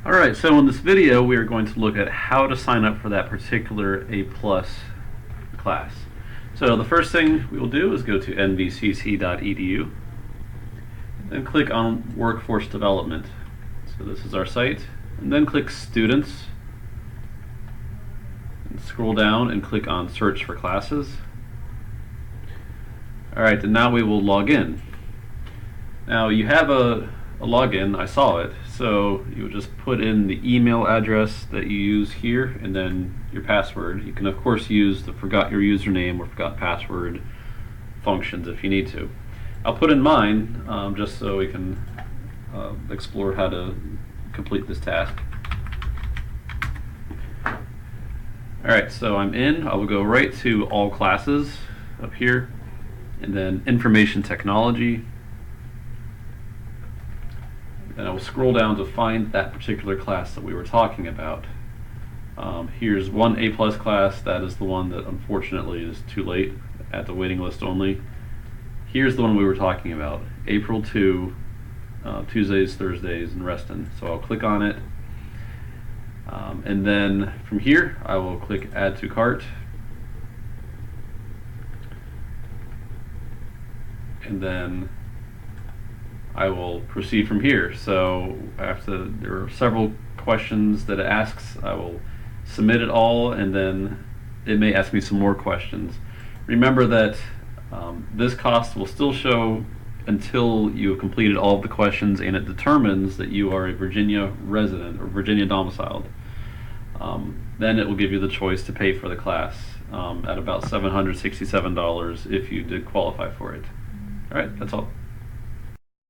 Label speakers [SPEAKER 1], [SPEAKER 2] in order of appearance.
[SPEAKER 1] Alright, so in this video we are going to look at how to sign up for that particular A+ class. So the first thing we will do is go to nvcc.edu and click on Workforce Development. So this is our site, and then click Students, and scroll down and click on Search for Classes. Alright, and now we will log in. Now you have a login, I saw it, so you would just put in the email address that you use here and then your password. You can of course use the forgot your username or forgot password functions if you need to. I'll put in mine just so we can explore how to complete this task. Alright, so I'm in. I will go right to all classes up here and then information technology. And I will scroll down to find that particular class that we were talking about. Here's one A+ class. That is the one that unfortunately is too late, at the waiting list only. Here's the one we were talking about, April 2, Tuesdays, Thursdays, and Reston. So I'll click on it. And then from here, I will click Add to Cart. And then I will proceed from here. So after there are several questions that it asks, I will submit it all, and then it may ask me some more questions. Remember that this cost will still show until you have completed all of the questions and it determines that you are a Virginia resident or Virginia domiciled. Then it will give you the choice to pay for the class at about $767 if you did qualify for it. All right, that's all.